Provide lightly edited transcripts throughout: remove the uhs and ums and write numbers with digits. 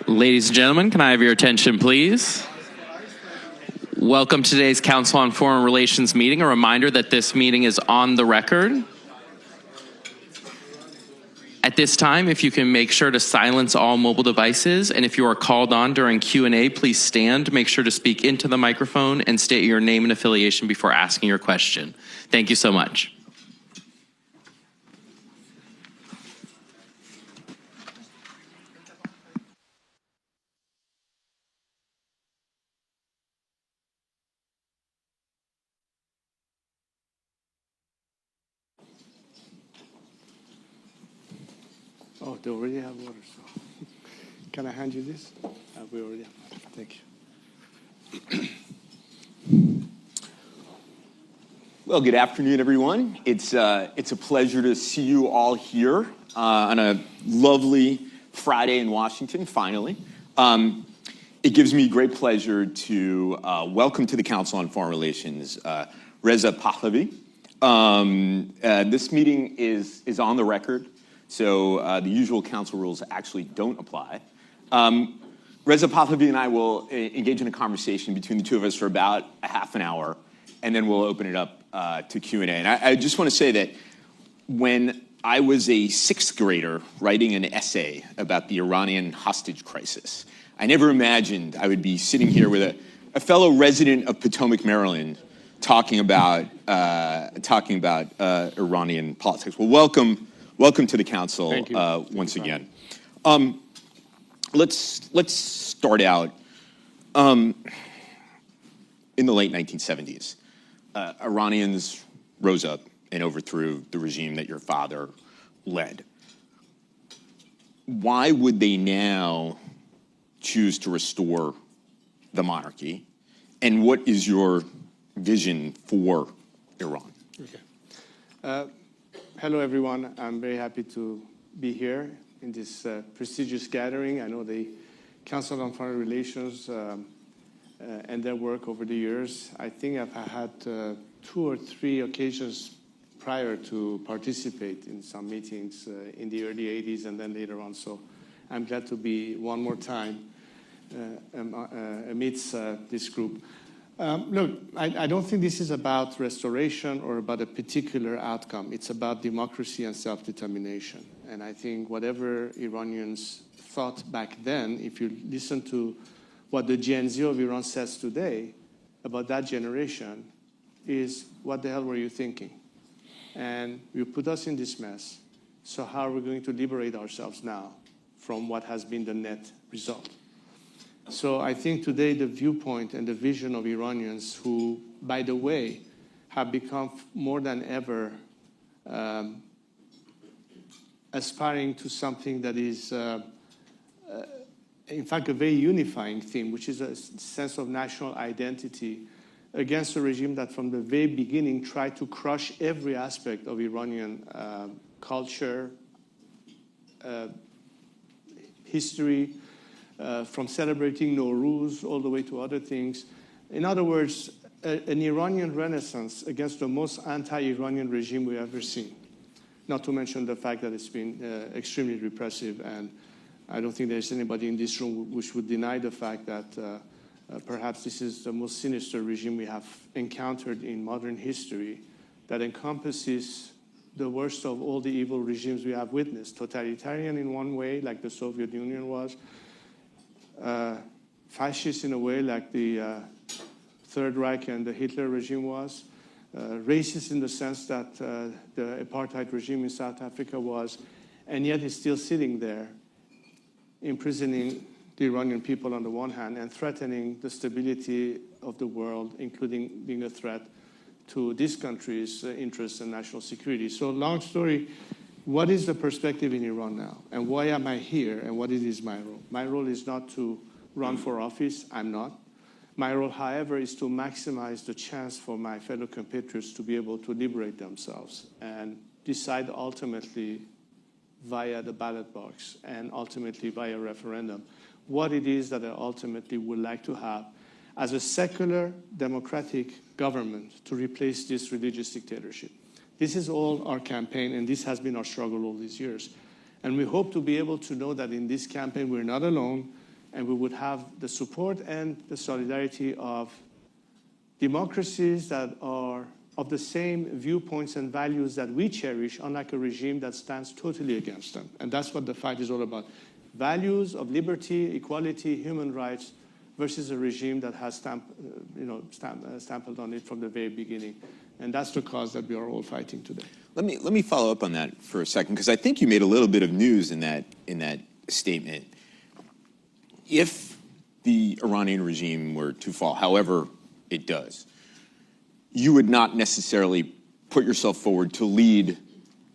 Ladies and gentlemen, can I have your attention, please? Welcome to today's Council on Foreign Relations meeting. A reminder that this meeting is on the record. At this time, if you can make sure to silence all mobile devices, and if you are called on during Q&A, please stand, make sure to speak into the microphone, and state your name and affiliation before asking your question. Thank you so much. Oh, they already have water, so can I hand you this? We already have water. Thank you. Well, good afternoon, everyone. It's a pleasure to see you all here on a lovely Friday in Washington, finally. It gives me great pleasure to welcome to the Council on Foreign Relations Reza Pahlavi. This meeting is on the record. So the usual council rules actually don't apply. Reza Pahlavi and I will engage in a conversation between the two of us for about a half an hour, and then we'll open it up to Q&A. And I just want to say that when I was a sixth grader writing an essay about the Iranian hostage crisis, I never imagined I would be sitting here with a fellow resident of Potomac, Maryland, talking about Iranian politics. Well, welcome to the council once again. Let's start out in the late 1970s. Iranians rose up and overthrew the regime that your father led. Why would they now choose to restore the monarchy? And what is your vision for Iran? Okay. Hello, everyone. I'm very happy to be here in this prestigious gathering. I know the Council on Foreign Relations and their work over the years. I think I've had 2 or 3 occasions prior to participate in some meetings in the early 80s and then later on. So I'm glad to be one more time amidst this group. Look, I don't think this is about restoration or about a particular outcome. It's about democracy and self-determination. And I think whatever Iranians thought back then, if you listen to what the Gen Z of Iran says today about that generation, is what the hell were you thinking? And you put us in this mess. So how are we going to liberate ourselves now from what has been the net result? So I think today the viewpoint and the vision of Iranians who, by the way, have become more than ever aspiring to something that is, in fact, a very unifying theme, which is a sense of national identity against a regime that from the very beginning tried to crush every aspect of Iranian culture, history, from celebrating Nowruz all the way to other things. In other words, an Iranian renaissance against the most anti-Iranian regime we've ever seen. Not to mention the fact that it's been extremely repressive, and I don't think there's anybody in this room which would deny the fact that perhaps this is the most sinister regime we have encountered in modern history, that encompasses the worst of all the evil regimes we have witnessed. Totalitarian in one way, like the Soviet Union was, fascist in a way like the Third Reich and the Hitler regime was, racist in the sense that the apartheid regime in South Africa was, and yet is still sitting there, imprisoning the Iranian people on the one hand and threatening the stability of the world, including being a threat to this country's interests and national security. So long story, what is the perspective in Iran now? And why am I here? And what is my role? My role is not to run for office. I'm not. My role, however, is to maximize the chance for my fellow compatriots to be able to liberate themselves and decide ultimately via the ballot box and ultimately via referendum what it is that I ultimately would like to have as a secular democratic government to replace this religious dictatorship. This is all our campaign, and this has been our struggle all these years. And we hope to be able to know that in this campaign we're not alone, and we would have the support and the solidarity of democracies that are of the same viewpoints and values that we cherish, unlike a regime that stands totally against them. And that's what the fight is all about. Values of liberty, equality, human rights, versus a regime that has stampled on it from the very beginning. And that's the cause that we are all fighting today. Let me follow up on that for a second, because I think you made a little bit of news in that statement. If the Iranian regime were to fall, however it does, you would not necessarily put yourself forward to lead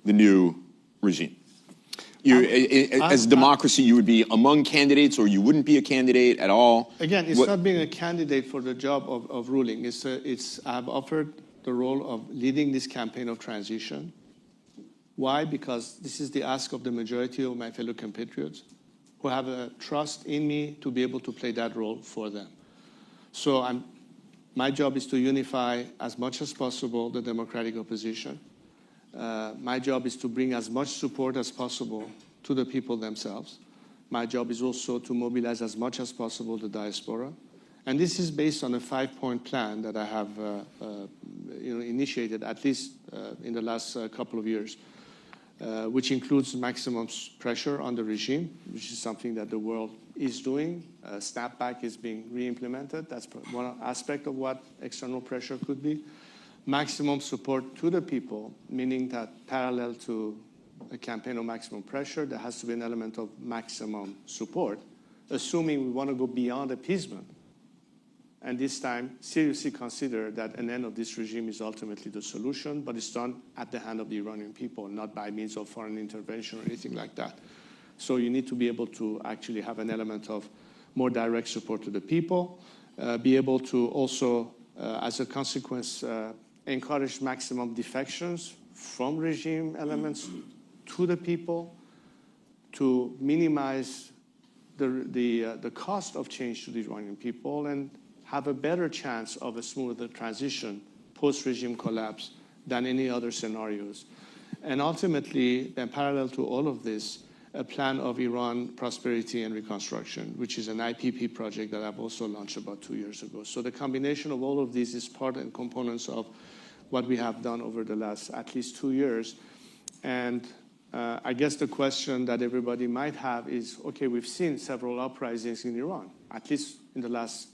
the new regime. As a democracy, you would be among candidates, or you wouldn't be a candidate at all? Again, it's not being a candidate for the job of ruling. I've offered the role of leading this campaign of transition. Why? Because this is the ask of the majority of my fellow compatriots who have a trust in me to be able to play that role for them. So my job is to unify as much as possible the democratic opposition. My job is to bring as much support as possible to the people themselves. My job is also to mobilize as much as possible the diaspora. And this is based on a 5-point plan that I have initiated, at least in the last couple of years, which includes maximum pressure on the regime, which is something that the world is doing. Snapback is being re-implemented. That's one aspect of what external pressure could be. Maximum support to the people, meaning that parallel to a campaign of maximum pressure, there has to be an element of maximum support, assuming we want to go beyond appeasement. And this time, seriously consider that an end of this regime is ultimately the solution, but it's done at the hand of the Iranian people, not by means of foreign intervention or anything like that. So you need to be able to actually have an element of more direct support to the people, be able to also, as a consequence, encourage maximum defections from regime elements to the people, to minimize the cost of change to the Iranian people, and have a better chance of a smoother transition post-regime collapse than any other scenarios. And ultimately, in parallel to all of this, a plan of Iran prosperity and reconstruction, which is an IPP project that I've also launched about 2 years ago. So the combination of all of these is part and components of what we have done over the last at least 2 years. And I guess the question that everybody might have is, okay, we've seen several uprisings in Iran, at least in the last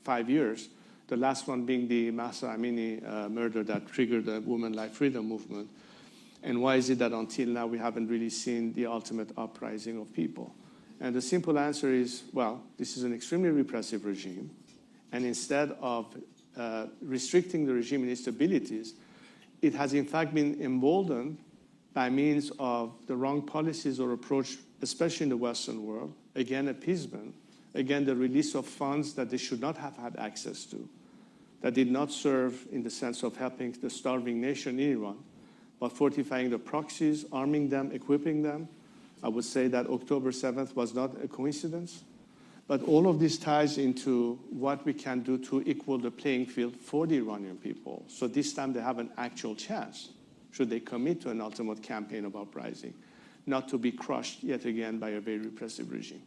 5 years, the last one being the Mahsa Amini murder that triggered the Women Life Freedom movement. And why is it that until now we haven't really seen the ultimate uprising of people? And the simple answer is, well, this is an extremely repressive regime. And instead of restricting the regime in its abilities, it has in fact been emboldened by means of the wrong policies or approach, especially in the Western world. Again, appeasement. Again, the release of funds that they should not have had access to, that did not serve in the sense of helping the starving nation in Iran, but fortifying the proxies, arming them, equipping them. I would say that October 7th was not a coincidence. But all of this ties into what we can do to equal the playing field for the Iranian people. So this time they have an actual chance, should they commit to an ultimate campaign of uprising, not to be crushed yet again by a very repressive regime.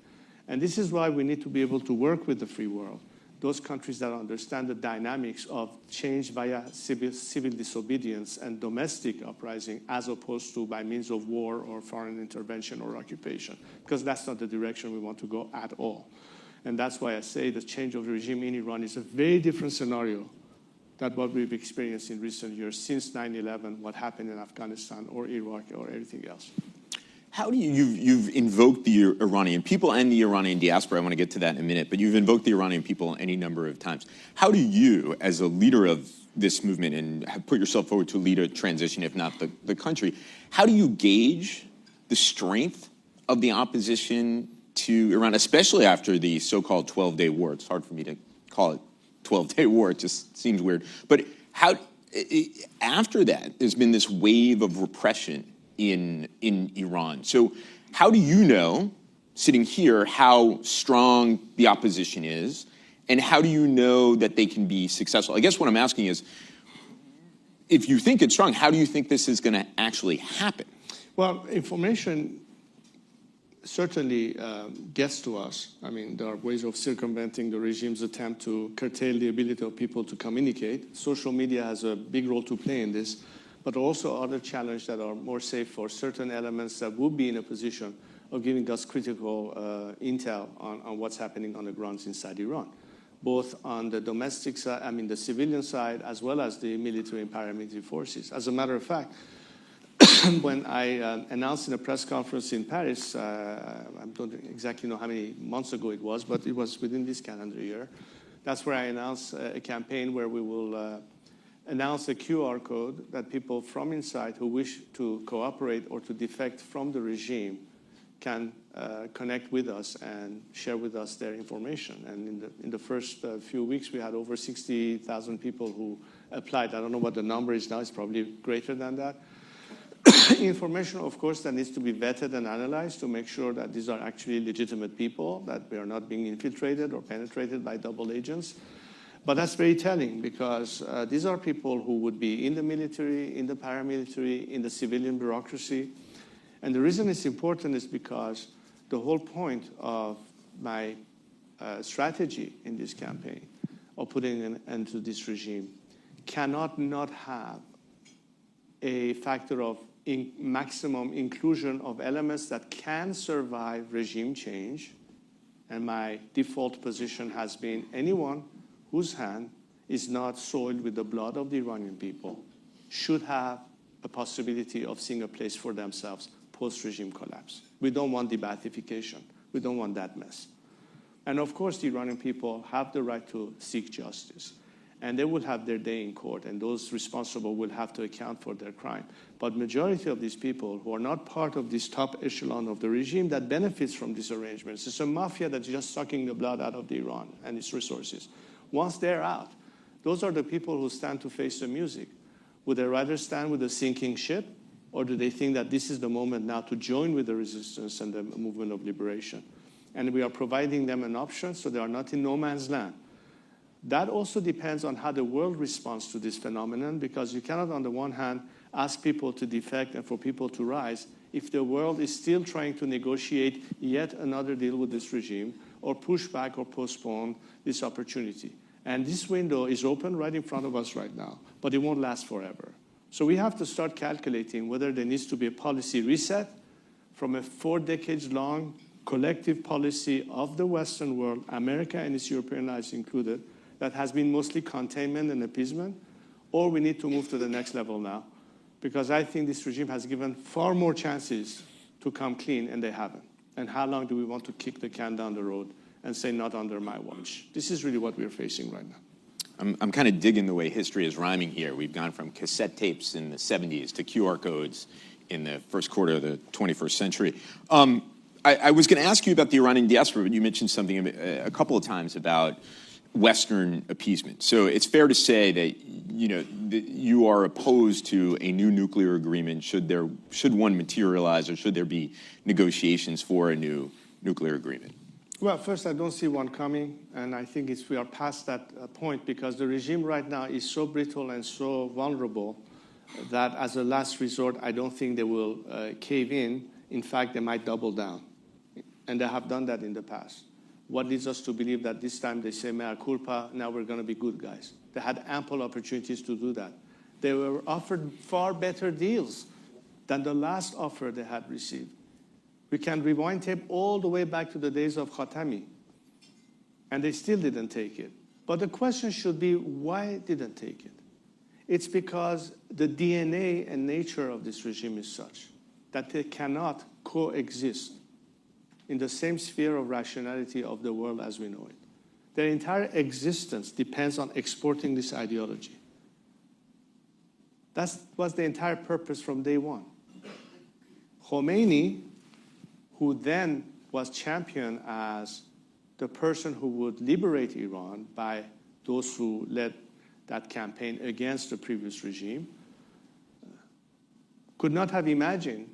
And this is why we need to be able to work with the free world, those countries that understand the dynamics of change via civil disobedience and domestic uprising, as opposed to by means of war or foreign intervention or occupation, because that's not the direction we want to go at all. And that's why I say the change of the regime in Iran is a very different scenario than what we've experienced in recent years, since 9/11, what happened in Afghanistan or Iraq or everything else. How do you've invoked the Iranian people and the Iranian diaspora, I want to get to that in a minute, but you've invoked the Iranian people any number of times. How do you, as a leader of this movement, and have put yourself forward to lead a transition, if not the country, how do you gauge the strength of the opposition to Iran, especially after the so-called 12-day war? It's hard for me to call it 12-day war, it just seems weird. But how, after that, there's been this wave of repression in Iran. So how do you know, sitting here, how strong the opposition is, and how do you know that they can be successful? I guess what I'm asking is, if you think it's strong, how do you think this is going to actually happen? Well, information certainly gets to us. I mean, there are ways of circumventing the regime's attempt to curtail the ability of people to communicate. Social media has a big role to play in this, but also other challenges that are more safe for certain elements that would be in a position of giving us critical intel on what's happening on the grounds inside Iran, both on the domestic side, I mean the civilian side, as well as the military and paramilitary forces. As a matter of fact, when I announced in a press conference in Paris, I don't exactly know how many months ago it was, but it was within this calendar year. That's where I announced a campaign where we will announce a QR code that people from inside who wish to cooperate or to defect from the regime can connect with us and share with us their information. And in the first few weeks, we had over 60,000 people who applied. I don't know what the number is now. It's probably greater than that. Information, of course, that needs to be vetted and analyzed to make sure that these are actually legitimate people, that we are not being infiltrated or penetrated by double agents. But that's very telling because these are people who would be in the military, in the paramilitary, in the civilian bureaucracy. And the reason it's important is because the whole point of my strategy in this campaign of putting an end to this regime cannot not have a factor of maximum inclusion of elements that can survive regime change. And my default position has been anyone whose hand is not soiled with the blood of the Iranian people should have a possibility of seeing a place for themselves post-regime collapse. We don't want de-Baathification. We don't want that mess. And of course, the Iranian people have the right to seek justice. And they will have their day in court, and those responsible will have to account for their crime. But majority of these people who are not part of this top echelon of the regime that benefits from these arrangements, it's a mafia that's just sucking the blood out of the Iran and its resources. Once they're out, those are the people who stand to face the music. Would they rather stand with a sinking ship, or do they think that this is the moment now to join with the resistance and the movement of liberation? And we are providing them an option so they are not in no man's land. That also depends on how the world responds to this phenomenon, because you cannot, on the one hand, ask people to defect and for people to rise if the world is still trying to negotiate yet another deal with this regime or push back or postpone this opportunity. And this window is open right in front of us right now, but it won't last forever. So we have to start calculating whether there needs to be a policy reset from a 4 decades long collective policy of the Western world, America and its European allies included, that has been mostly containment and appeasement, or we need to move to the next level now, because I think this regime has given far more chances to come clean, and they haven't. And how long do we want to kick the can down the road and say, not under my watch? This is really what we're facing right now. I'm kind of digging the way history is rhyming here. We've gone from cassette tapes in the 70s to QR codes in the first quarter of the 21st century. I was going to ask you about the Iranian diaspora, but you mentioned something a couple of times about Western appeasement. So it's fair to say that you are opposed to a new nuclear agreement should one materialize, or should there be negotiations for a new nuclear agreement? Well, first, I don't see one coming, and I think we are past that point, because the regime right now is so brittle and so vulnerable that as a last resort, I don't think they will cave in. In fact, they might double down, and they have done that in the past. What leads us to believe that this time they say, mea culpa, now we're going to be good guys? They had ample opportunities to do that. They were offered far better deals than the last offer they had received. We can rewind tape all the way back to the days of Khatami, and they still didn't take it. But the question should be, why didn't take it? It's because the DNA and nature of this regime is such that they cannot coexist in the same sphere of rationality of the world as we know it. Their entire existence depends on exporting this ideology. That was the entire purpose from day one. Khomeini, who then was championed as the person who would liberate Iran by those who led that campaign against the previous regime, could not have imagined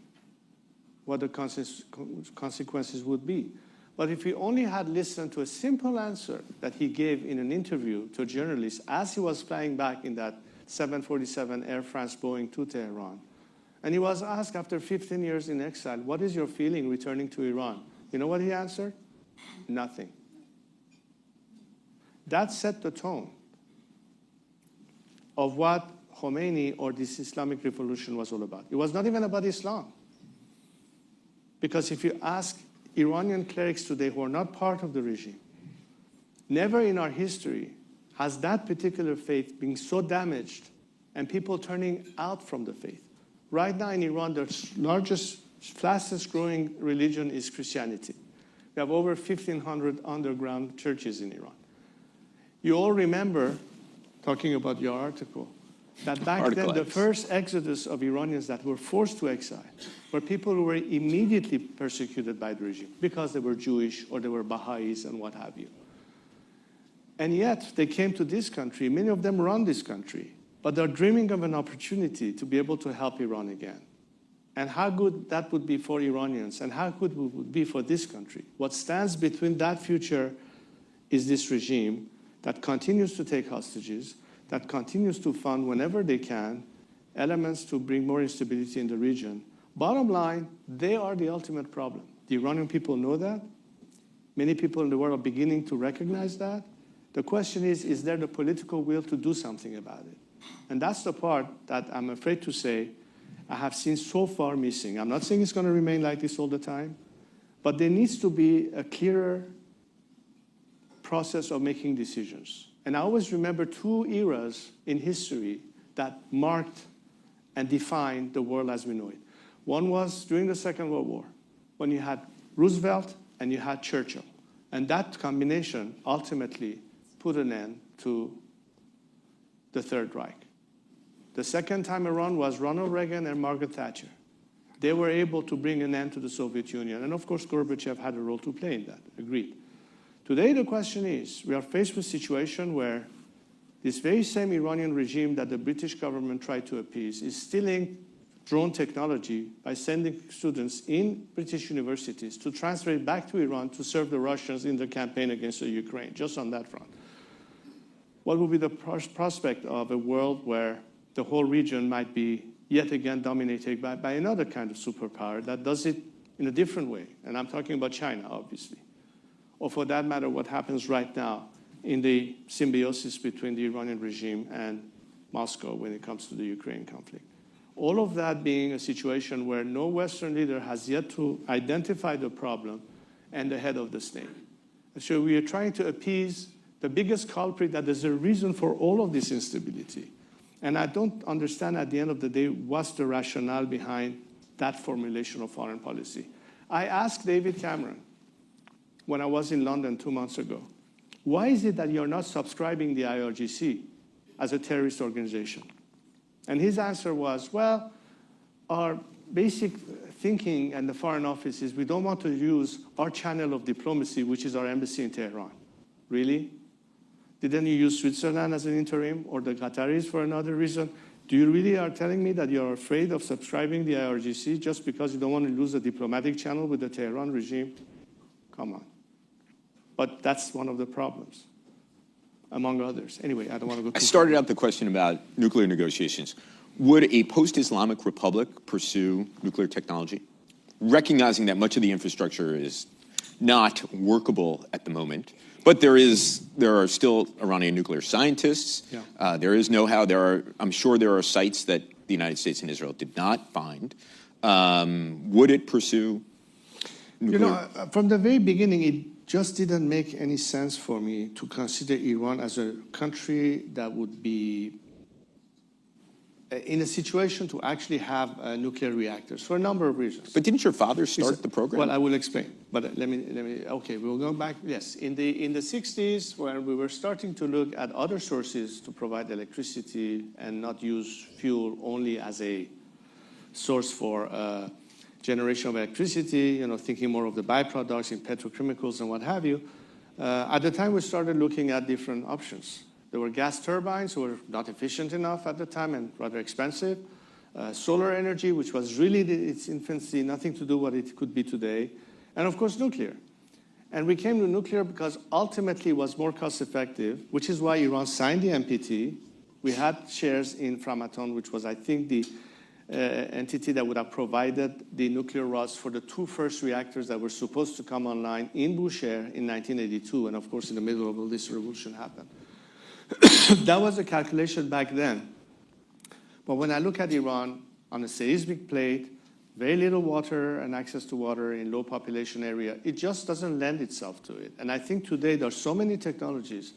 what the consequences would be. But if he only had listened to a simple answer that he gave in an interview to a journalist as he was flying back in that 747 Air France Boeing to Tehran. And he was asked after 15 years in exile, what is your feeling returning to Iran? You know what he answered? Nothing. That set the tone of what Khomeini or this Islamic revolution was all about. It was not even about Islam. Because if you ask Iranian clerics today who are not part of the regime, never in our history has that particular faith been so damaged and people turning out from the faith. Right now in Iran, the largest, fastest growing religion is Christianity. We have over 1,500 underground churches in Iran. You all remember, talking about your article, that back then the first exodus of Iranians that were forced to exile were people who were immediately persecuted by the regime because they were Jewish or they were Baha'is and what have you. And yet they came to this country, many of them run this country, but they're dreaming of an opportunity to be able to help Iran again. And how good that would be for Iranians and how good it would be for this country. What stands between that future is this regime that continues to take hostages, that continues to fund whenever they can elements to bring more instability in the region. Bottom line, they are the ultimate problem. The Iranian people know that. Many people in the world are beginning to recognize that. The question is there the political will to do something about it? And that's the part that I'm afraid to say I have seen so far missing. I'm not saying it's going to remain like this all the time, but there needs to be a clearer process of making decisions. And I always remember two eras in history that marked and defined the world as we know it. One was during the Second World War, when you had Roosevelt and you had Churchill. And that combination ultimately put an end to the Third Reich. The second time around was Ronald Reagan and Margaret Thatcher. They were able to bring an end to the Soviet Union. And of course, Gorbachev had a role to play in that, agreed. Today, the question is, we are faced with a situation where this very same Iranian regime that the British government tried to appease is stealing drone technology by sending students in British universities to transfer it back to Iran to serve the Russians in the campaign against the Ukraine, just on that front. What would be the prospect of a world where the whole region might be yet again dominated by another kind of superpower that does it in a different way? And I'm talking about China, obviously. Or for that matter, what happens right now in the symbiosis between the Iranian regime and Moscow when it comes to the Ukraine conflict. All of that being a situation where no Western leader has yet to identify the problem and the head of the snake. And so we are trying to appease the biggest culprit that is a reason for all of this instability. And I don't understand at the end of the day what's the rationale behind that formulation of foreign policy. I asked David Cameron when I was in London 2 months ago, why is it that you're not subscribing the IRGC as a terrorist organization? And his answer was, well, our basic thinking and the Foreign Office is we don't want to use our channel of diplomacy, which is our embassy in Tehran. Really? Didn't you use Switzerland as an interim or the Qataris for another reason? Do you really are telling me that you're afraid of subscribing the IRGC just because you don't want to lose a diplomatic channel with the Tehran regime? Come on. But that's one of the problems, among others. Anyway, I don't want to go too I started out the question about nuclear negotiations. Would a post-Islamic republic pursue nuclear technology, recognizing that much of the infrastructure is not workable at the moment? But there are still Iranian nuclear scientists. Yeah. There is know-how. I'm sure there are sites that the United States and Israel did not find. Would it pursue nuclear? You know, from the very beginning, it just didn't make any sense for me to consider Iran as a country that would be in a situation to actually have nuclear reactors for a number of reasons. But didn't your father start the program? Well, I will explain. But let me. Okay, we'll go back. Yes, in the 60s, when we were starting to look at other sources to provide electricity and not use fuel only as a source for generation of electricity, you know, thinking more of the byproducts in petrochemicals and what have you. At the time, we started looking at different options. There were gas turbines who were not efficient enough at the time and rather expensive. Solar energy, which was really its infancy, nothing to do what it could be today. And of course, nuclear. And we came to nuclear because ultimately it was more cost effective, which is why Iran signed the NPT, We had shares in Framatome, which was, I think, the entity that would have provided the nuclear rods for the two first reactors that were supposed to come online in Boucher in 1982. And of course, in the middle of all this revolution happened. That was the calculation back then. But when I look at Iran on a seismic plate, very little water and access to water in low population area, it just doesn't lend itself to it. And I think today there are so many technologies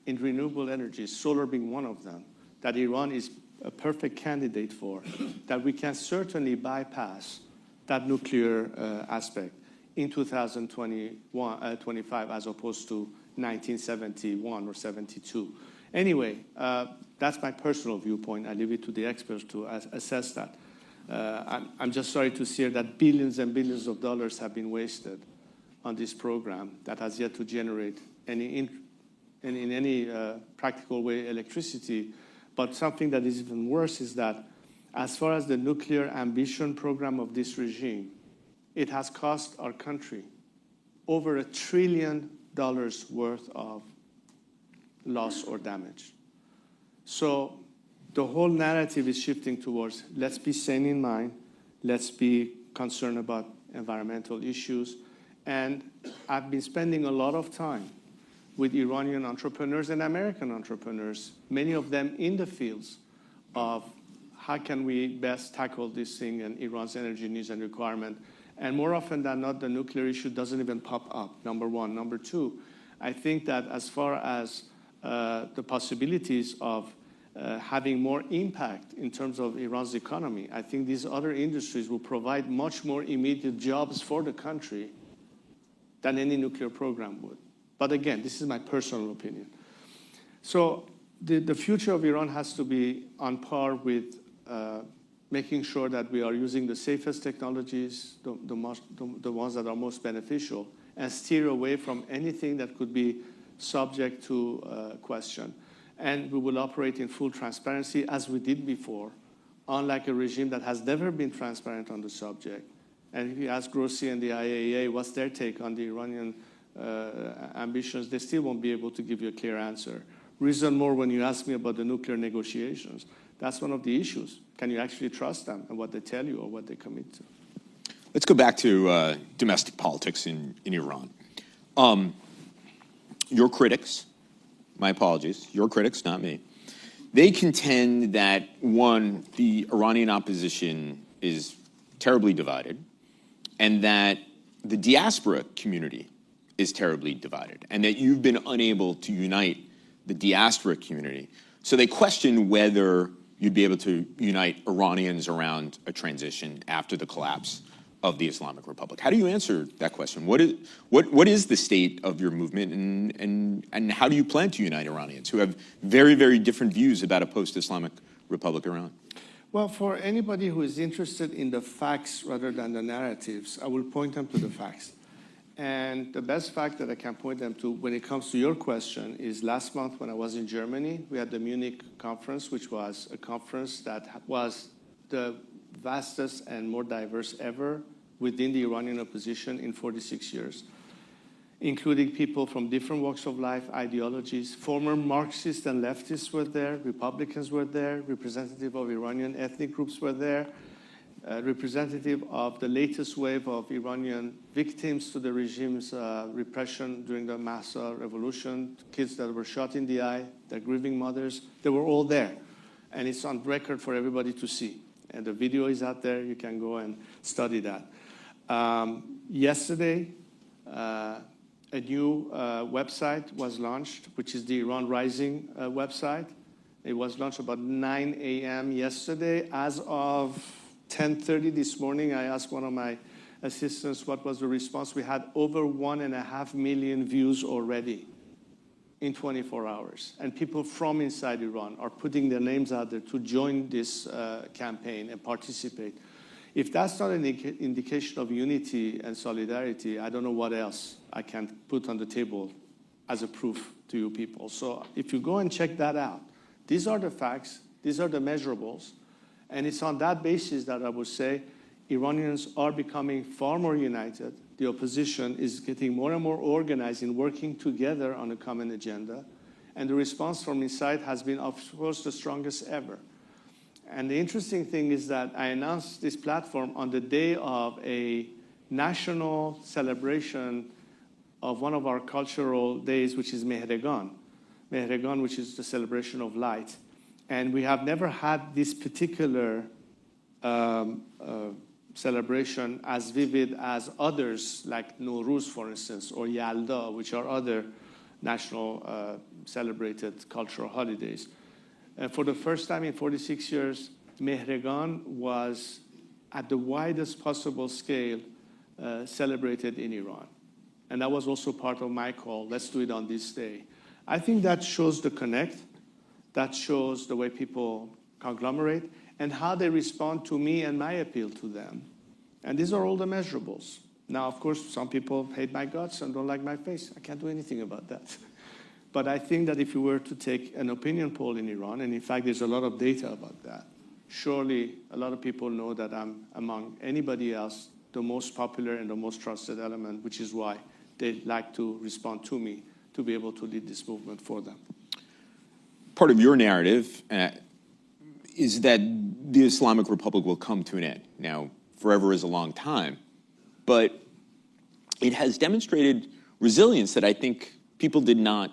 in renewable energy, solar being one of them, that Iran is a perfect candidate for, that we can certainly bypass that nuclear aspect in 2025 as opposed to 1971 or 72. Anyway, that's my personal viewpoint. I leave it to the experts to assess that. I'm just sorry to see that billions and billions of dollars have been wasted on this program that has yet to generate in any practical way electricity. But something that is even worse is that as far as the nuclear ambition program of this regime, it has cost our country over $1 trillion worth of loss or damage. So the whole narrative is shifting towards, let's be sane in mind, let's be concerned about environmental issues. And I've been spending a lot of time with Iranian entrepreneurs and American entrepreneurs, many of them in the fields of how can we best tackle this thing and Iran's energy needs and requirement. And more often than not, the nuclear issue doesn't even pop up, number one. Number two, I think that as far as the possibilities of having more impact in terms of Iran's economy, I think these other industries will provide much more immediate jobs for the country than any nuclear program would. But again, this is my personal opinion. So the future of Iran has to be on par with making sure that we are using the safest technologies, the ones that are most beneficial, and steer away from anything that could be subject to question. And we will operate in full transparency as we did before, unlike a regime that has never been transparent on the subject. And if you ask Grossi and the IAEA what's their take on the Iranian ambitions, they still won't be able to give you a clear answer. Reason more when you ask me about the nuclear negotiations. That's one of the issues. Can you actually trust them and what they tell you or what they commit to? Let's go back to domestic politics in Iran. Your critics, my apologies, your critics, not me, they contend that, one, the Iranian opposition is terribly divided, and that the diaspora community is terribly divided, and that you've been unable to unite the diaspora community. So they question whether you'd be able to unite Iranians around a transition after the collapse of the Islamic Republic. How do you answer that question? What is the state of your movement, and how do you plan to unite Iranians who have very, very different views about a post-Islamic Republic Iran? Well, for anybody who is interested in the facts rather than the narratives, I will point them to the facts. And the best fact that I can point them to when it comes to your question is last month when I was in Germany, we had the Munich conference, which was a conference that was the vastest and more diverse ever within the Iranian opposition in 46 years, including people from different walks of life, ideologies. Former Marxists and leftists were there, Republicans were there, representative of Iranian ethnic groups were there, representative of the latest wave of Iranian victims to the regime's repression during the Mahsa revolution, kids that were shot in the eye, their grieving mothers, they were all there. And it's on record for everybody to see. And the video is out there, you can go and study that. Yesterday, a new website was launched, which is the Iran Rising website. It was launched about 9 a.m. yesterday. As of 10:30 this morning, I asked one of my assistants what was the response. We had over 1.5 million views already in 24 hours. And people from inside Iran are putting their names out there to join this campaign and participate. If that's not an indication of unity and solidarity, I don't know what else I can put on the table as a proof to you people. So if you go and check that out, these are the facts, these are the measurables, and it's on that basis that I would say Iranians are becoming far more united. The opposition is getting more and more organized in working together on a common agenda. And the response from inside has been, of course, the strongest ever. And the interesting thing is that I announced this platform on the day of a national celebration of one of our cultural days, which is Mehregan. Mehregan, which is the celebration of light. And we have never had this particular celebration as vivid as others, like Nowruz, for instance, or Yalda, which are other national celebrated cultural holidays. For the first time in 46 years, Mehregan was at the widest possible scale celebrated in Iran. And that was also part of my call, let's do it on this day. I think that shows the connect, that shows the way people conglomerate, and how they respond to me and my appeal to them. And these are all the measurables. Now, of course, some people hate my guts and don't like my face. I can't do anything about that. But I think that if you were to take an opinion poll in Iran, and in fact, there's a lot of data about that, surely a lot of people know that I'm, among anybody else, the most popular and the most trusted element, which is why they like to respond to me to be able to lead this movement for them. Part of your narrative is that the Islamic Republic will come to an end. Now, forever is a long time, but it has demonstrated resilience that I think people did not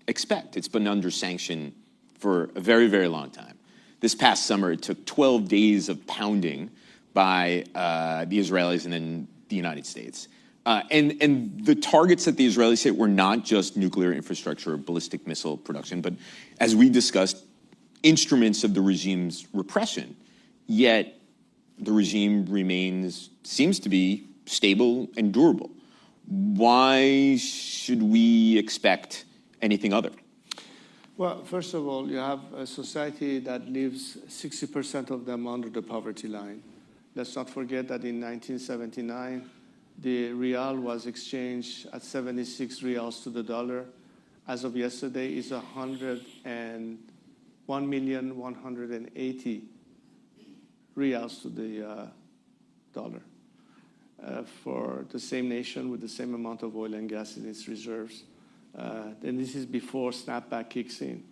expect. It's been under sanction for a very, very long time. This past summer, it took 12 days of pounding by the Israelis and then the United States. And the targets that the Israelis hit were not just nuclear infrastructure or ballistic missile production, but as we discussed, instruments of the regime's repression. Yet the regime seems to be stable and durable. Why should we expect anything other? Well, first of all, you have a society that lives 60% of them under the poverty line. Let's not forget that in 1979, the rial was exchanged at 76 rials to the dollar. As of yesterday, it's 1,180,000 rials to the dollar for the same nation with the same amount of oil and gas in its reserves. And this is before snapback kicks in.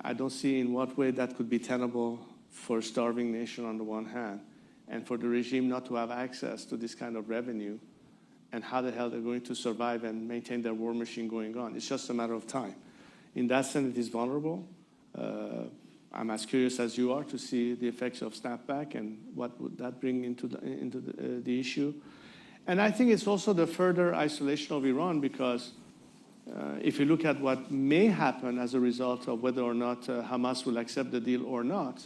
I don't see in what way that could be tenable for a starving nation on the one hand, and for the regime not to have access to this kind of revenue, and how the hell they're going to survive and maintain their war machine going on. It's just a matter of time. In that sense, it is vulnerable. I'm as curious as you are to see the effects of snapback and what would that bring into the issue. And I think it's also the further isolation of Iran, because if you look at what may happen as a result of whether or not Hamas will accept the deal or not,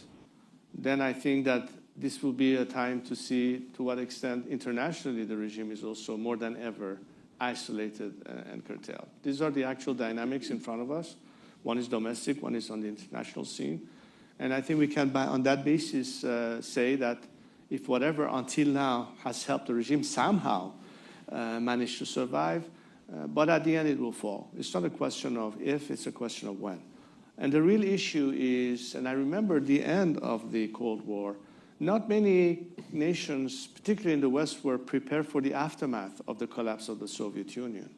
then I think that this will be a time to see to what extent internationally the regime is also more than ever isolated and curtailed. These are the actual dynamics in front of us. One is domestic, one is on the international scene. And I think we can, on that basis, say that if whatever until now has helped the regime somehow manage to survive, but at the end it will fall. It's not a question of if, it's a question of when. And the real issue is, and I remember the end of the Cold War, not many nations, particularly in the West, were prepared for the aftermath of the collapse of the Soviet Union.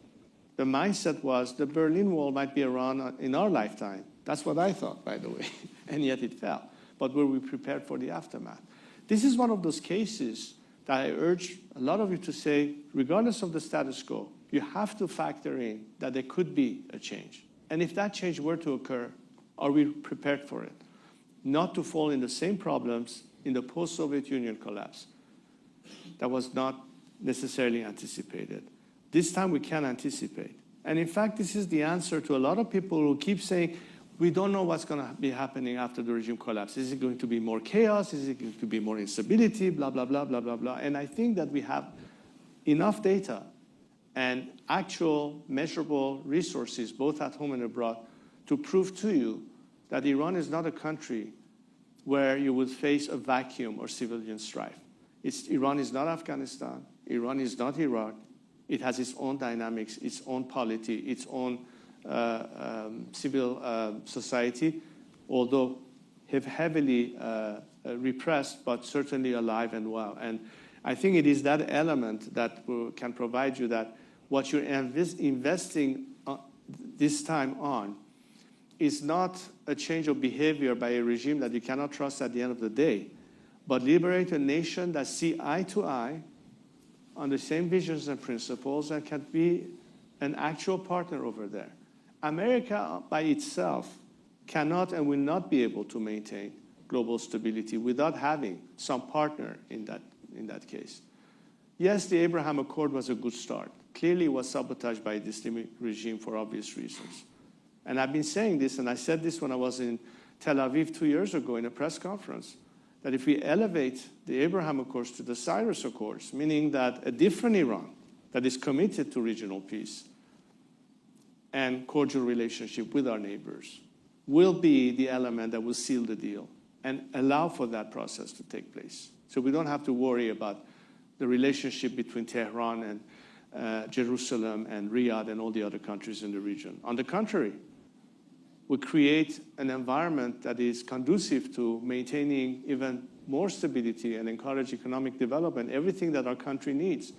The mindset was the Berlin Wall might be around in our lifetime. That's what I thought, by the way, and yet it fell. But were we prepared for the aftermath? This is one of those cases that I urge a lot of you to say, regardless of the status quo, you have to factor in that there could be a change. And if that change were to occur, are we prepared for it? Not to fall in the same problems in the post-Soviet Union collapse that was not necessarily anticipated. This time we can anticipate. And in fact, this is the answer to a lot of people who keep saying, we don't know what's going to be happening after the regime collapse. Is it going to be more chaos? Is it going to be more instability? Blah, blah, blah, blah, blah, blah. And I think that we have enough data and actual measurable resources, both at home and abroad, to prove to you that Iran is not a country where you would face a vacuum or civilian strife. Iran is not Afghanistan. Iran is not Iraq. It has its own dynamics, its own polity, its own civil society, although heavily repressed, but certainly alive and well. And I think it is that element that can provide you that what you're investing this time on is not a change of behavior by a regime that you cannot trust at the end of the day, but liberate a nation that see eye to eye on the same visions and principles and can be an actual partner over there. America by itself cannot and will not be able to maintain global stability without having some partner in that case. Yes, the Abraham Accord was a good start. Clearly it was sabotaged by this regime for obvious reasons. And I've been saying this, and I said this when I was in Tel Aviv 2 years ago in a press conference, that if we elevate the Abraham Accords to the Cyrus Accords, meaning that a different Iran that is committed to regional peace and cordial relationship with our neighbors will be the element that will seal the deal and allow for that process to take place. So we don't have to worry about the relationship between Tehran and Jerusalem and Riyadh and all the other countries in the region. On the contrary, we create an environment that is conducive to maintaining even more stability and encourage economic development, everything that our country needs.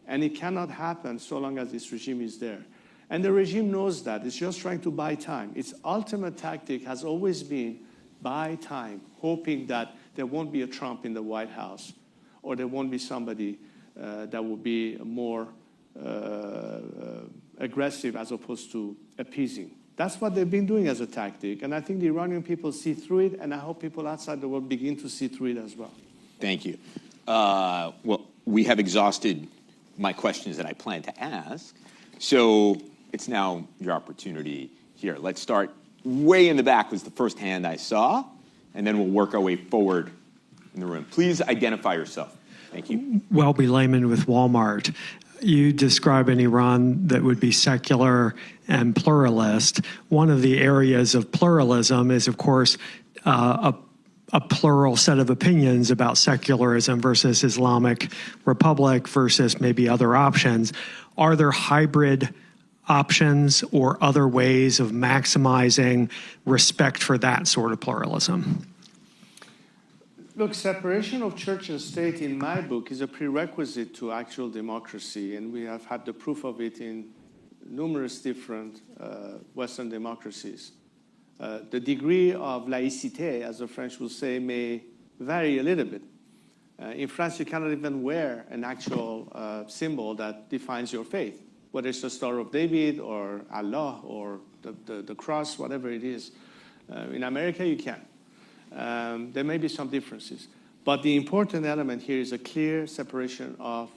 And it cannot happen so long as this regime is there. And the regime knows that. It's just trying to buy time. Its ultimate tactic has always been buy time, hoping that there won't be a Trump in the White House or there won't be somebody that will be more aggressive as opposed to appeasing. That's what they've been doing as a tactic. And I think the Iranian people see through it, and I hope people outside the world begin to see through it as well. Thank you. Well, we have exhausted my questions that I planned to ask. So it's now your opportunity here. Let's start way in the back was the first hand I saw, and then we'll work our way forward in the room. Please identify yourself. Thank you. Welby Layman with Walmart. You describe an Iran that would be secular and pluralist. One of the areas of pluralism is, of course, a plural set of opinions about secularism versus Islamic Republic versus maybe other options. Are there hybrid options or other ways of maximizing respect for that sort of pluralism? Look, separation of church and state in my book is a prerequisite to actual democracy, and we have had the proof of it in numerous different Western democracies. The degree of laïcité, as the French will say, may vary a little bit. In France, you cannot even wear an actual symbol that defines your faith, whether it's the Star of David or Allah or the cross, whatever it is. In America, you can. There may be some differences. But the important element here is a clear separation of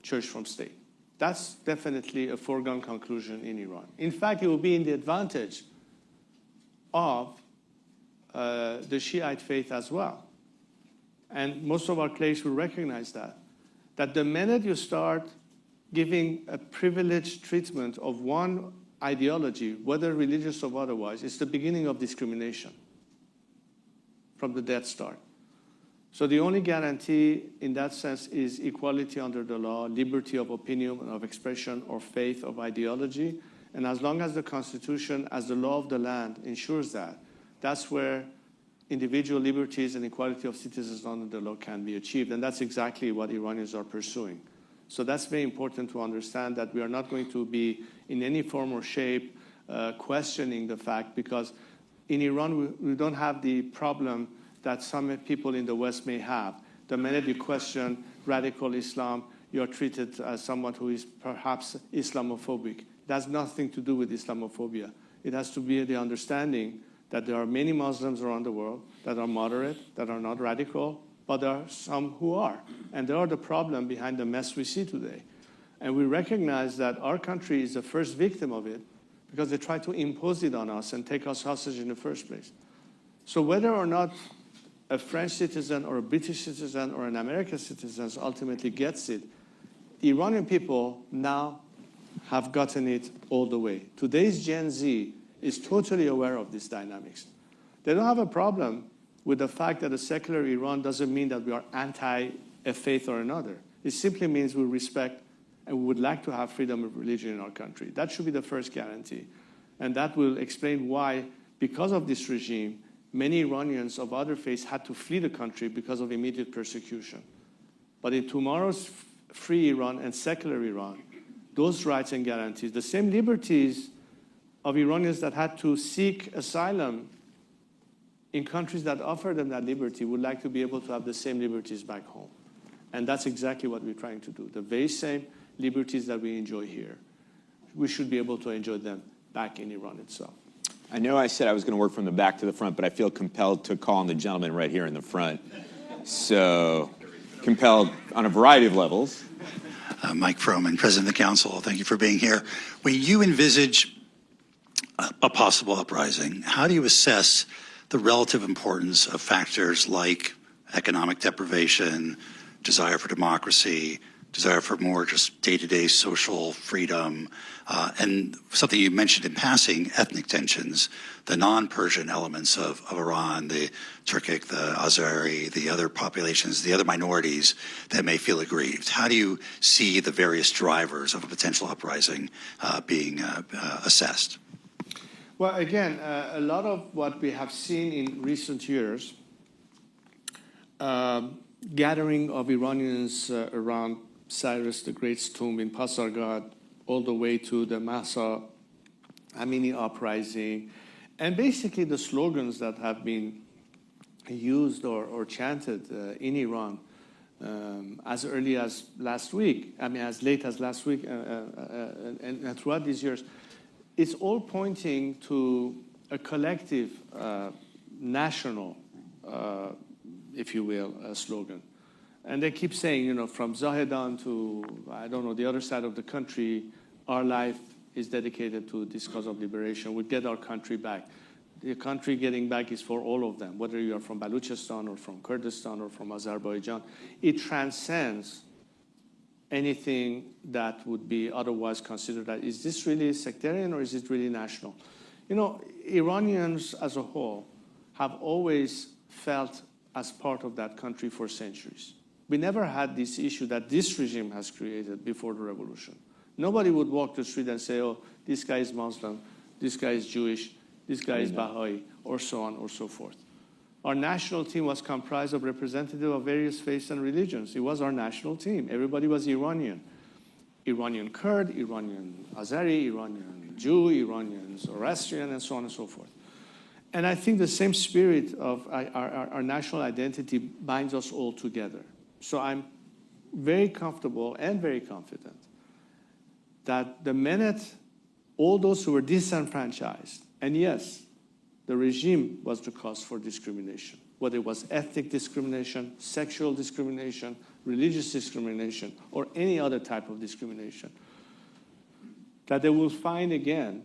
church from state. That's definitely a foregone conclusion in Iran. In fact, it will be in the advantage of the Shiite faith as well. And most of our colleagues will recognize that the minute you start giving a privileged treatment of one ideology, whether religious or otherwise, it's the beginning of discrimination from the dead start. So the only guarantee in that sense is equality under the law, liberty of opinion, of expression, or faith, of ideology. And as long as the Constitution, as the law of the land, ensures that, that's where individual liberties and equality of citizens under the law can be achieved. And that's exactly what Iranians are pursuing. So that's very important to understand, that we are not going to be in any form or shape questioning the fact, because in Iran, we don't have the problem that some people in the West may have. The minute you question radical Islam, you're treated as someone who is perhaps Islamophobic. It has nothing to do with Islamophobia. It has to be the understanding that there are many Muslims around the world that are moderate, that are not radical, but there are some who are. And they are the problem behind the mess we see today. And we recognize that our country is the first victim of it, because they try to impose it on us and take us hostage in the first place. So whether or not a French citizen or a British citizen or an American citizen ultimately gets it, the Iranian people now have gotten it all the way. Today's Gen Z is totally aware of these dynamics. They don't have a problem with the fact that a secular Iran doesn't mean that we are anti a faith or another. It simply means we respect and we would like to have freedom of religion in our country. That should be the first guarantee. And that will explain why, because of this regime, many Iranians of other faiths had to flee the country because of immediate persecution. But in tomorrow's free Iran and secular Iran, those rights and guarantees, the same liberties of Iranians that had to seek asylum in countries that offer them that liberty would like to be able to have the same liberties back home. And that's exactly what we're trying to do. The very same liberties that we enjoy here, we should be able to enjoy them back in Iran itself. I know I said I was going to work from the back to the front, but I feel compelled to call on the gentleman right here in the front. So, compelled on a variety of levels. Mike Froman, President of the Council. Thank you for being here. When you envisage a possible uprising, how do you assess the relative importance of factors like economic deprivation, desire for democracy, desire for more just day-to-day social freedom, and something you mentioned in passing, ethnic tensions, the non-Persian elements of Iran, the Turkic, the Azeri, the other populations, the other minorities that may feel aggrieved. How do you see the various drivers of a potential uprising being assessed? Well, again, a lot of what we have seen in recent years, gathering of Iranians around Cyrus the Great's tomb in Pasargad, all the way to the Mahsa Amini uprising, and basically the slogans that have been used or chanted in Iran as early as last week, as late as last week, and throughout these years, it's all pointing to a collective national, if you will, slogan. And they keep saying, from Zahedan to, I don't know, the other side of the country, our life is dedicated to this cause of liberation. We'll get our country back. The country getting back is for all of them, whether you are from Baluchistan or from Kurdistan or from Azerbaijan. It transcends anything that would be otherwise considered that, is this really sectarian or is it really national? Iranians as a whole have always felt as part of that country for centuries. We never had this issue that this regime has created before the revolution. Nobody would walk the street and say, oh, this guy is Muslim, this guy is Jewish, this guy is Baha'i, or so on or so forth. Our national team was comprised of representatives of various faiths and religions. It was our national team. Everybody was Iranian. Iranian Kurd, Iranian Azeri, Iranian Jew, Iranian Zoroastrian, and so on and so forth. And I think the same spirit of our national identity binds us all together. So I'm very comfortable and very confident that the minute all those who were disenfranchised, and yes, the regime was the cause for discrimination, whether it was ethnic discrimination, sexual discrimination, religious discrimination, or any other type of discrimination, that they will find again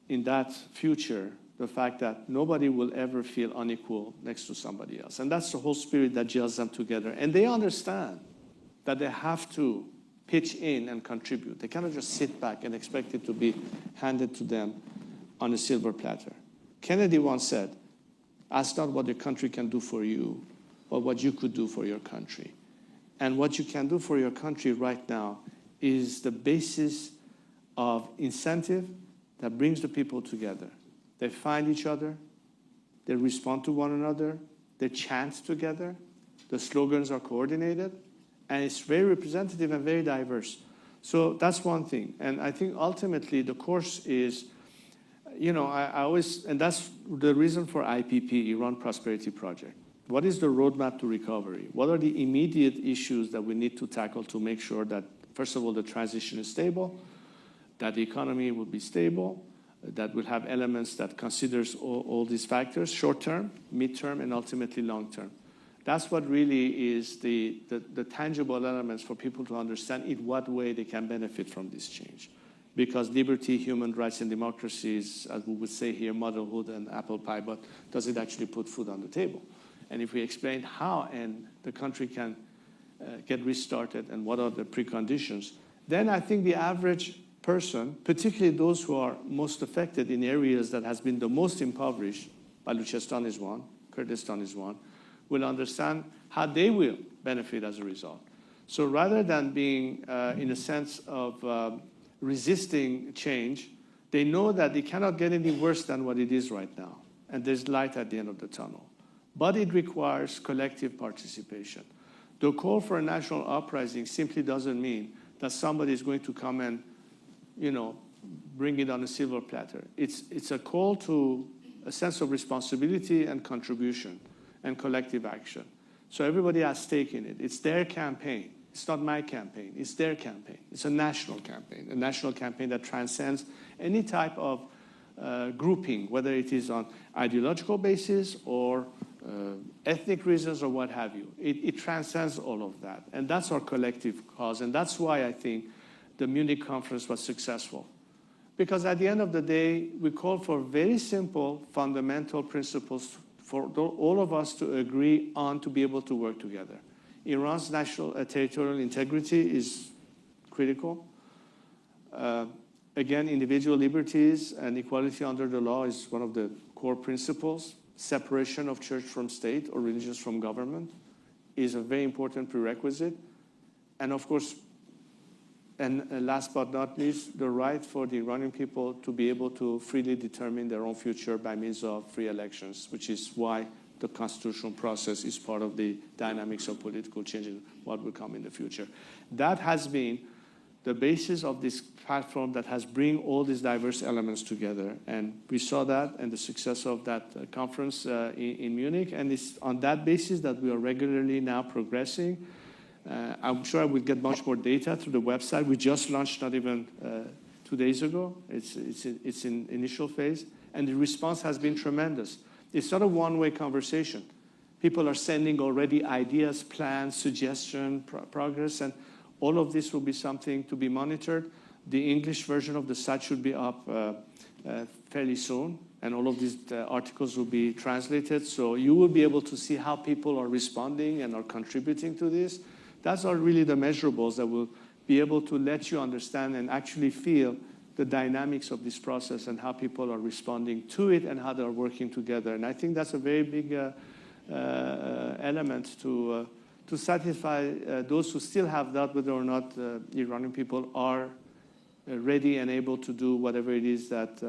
in that future the fact that nobody will ever feel unequal next to somebody else. And that's the whole spirit that gels them together. And they understand that they have to pitch in and contribute. They cannot just sit back and expect it to be handed to them on a silver platter. Kennedy once said, ask not what your country can do for you, but what you could do for your country. And what you can do for your country right now is the basis of incentive that brings the people together. They find each other, they respond to one another, they chant together, the slogans are coordinated, and it's very representative and very diverse. So that's one thing. And I think ultimately the course is, I always, and that's the reason for IPP, Iran Prosperity Project. What is the roadmap to recovery? What are the immediate issues that we need to tackle to make sure that, first of all, the transition is stable, that the economy will be stable, that will have elements that considers all these factors, short-term, mid-term, and ultimately long-term. That's what really is the tangible elements for people to understand in what way they can benefit from this change. Because liberty, human rights, and democracy is, as we would say here, motherhood and apple pie, but does it actually put food on the table? And if we explain how and the country can get restarted and what are the preconditions, then I think the average person, particularly those who are most affected in areas that has been the most impoverished, Baluchistan is one, Kurdistan is one, will understand how they will benefit as a result. So rather than being in a sense of resisting change, they know that it cannot get any worse than what it is right now. And there's light at the end of the tunnel. But it requires collective participation. The call for a national uprising simply doesn't mean that somebody is going to come and, bring it on a silver platter. It's a call to a sense of responsibility and contribution and collective action. So everybody has stake in it. It's their campaign. It's not my campaign. It's their campaign. It's a national campaign that transcends any type of grouping, whether it is on ideological basis or ethnic reasons or what have you. It transcends all of that. And that's our collective cause. And that's why I think the Munich conference was successful. Because at the end of the day, we call for very simple, fundamental principles for all of us to agree on to be able to work together. Iran's national territorial integrity is critical. Again, individual liberties and equality under the law is one of the core principles. Separation of church from state or religions from government is a very important prerequisite. And of course, and last but not least, the right for the Iranian people to be able to freely determine their own future by means of free elections, which is why the constitutional process is part of the dynamics of political change and what will come in the future. That has been the basis of this platform that has bring all these diverse elements together. And we saw that and the success of that conference in Munich. And it's on that basis that we are regularly now progressing. I'm sure I will get much more data through the website. We just launched not even 2 days ago. It's in initial phase. And the response has been tremendous. It's not a one-way conversation. People are sending already ideas, plans, suggestions, progress, and all of this will be something to be monitored. The English version of the site should be up fairly soon, and all of these articles will be translated. So you will be able to see how people are responding and are contributing to this. Those are really the measurables that will be able to let you understand and actually feel the dynamics of this process and how people are responding to it and how they're working together. And I think that's a very big element to satisfy those who still have doubt whether or not Iranian people are ready and able to do whatever it is that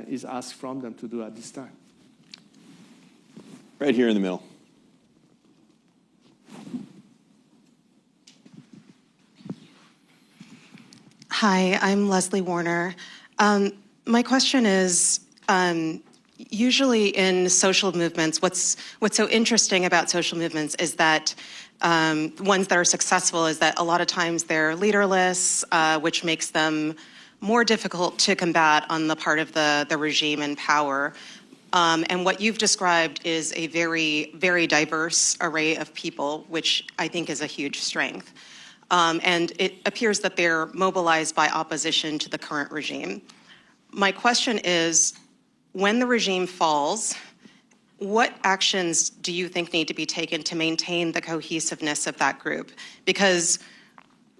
is asked from them to do at this time. Right here in the middle. Hi, I'm Leslie Warner. My question is, usually in social movements, what's so interesting about social movements is that ones that are successful is that a lot of times they're leaderless, which makes them more difficult to combat on the part of the regime in power. And what you've described is a very, very diverse array of people, which I think is a huge strength. And it appears that they're mobilized by opposition to the current regime. My question is, when the regime falls, what actions do you think need to be taken to maintain the cohesiveness of that group? Because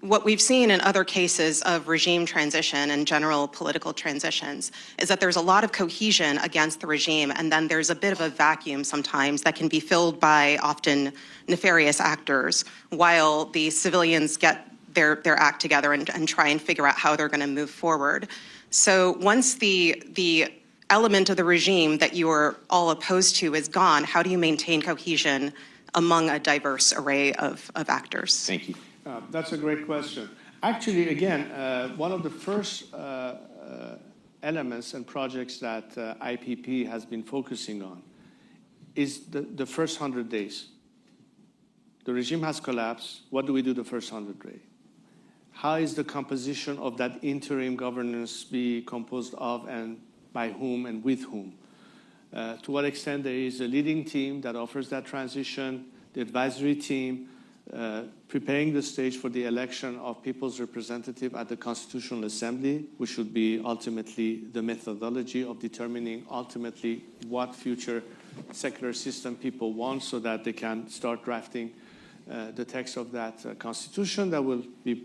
what we've seen in other cases of regime transition and general political transitions is that there's a lot of cohesion against the regime, and then there's a bit of a vacuum sometimes that can be filled by often nefarious actors while the civilians get their act together and try and figure out how they're going to move forward. So once the element of the regime that you are all opposed to is gone, how do you maintain cohesion among a diverse array of actors? Thank you. That's a great question. Actually, again, one of the first elements and projects that IPP has been focusing on is the first 100 days. The regime has collapsed. What do we do the first 100 days? How is the composition of that interim governance be composed of, and by whom and with whom? To what extent there is a leading team that offers that transition, the advisory team, preparing the stage for the election of people's representative at the Constitutional Assembly, which should be ultimately the methodology of determining ultimately what future secular system people want so that they can start drafting the text of that constitution that will be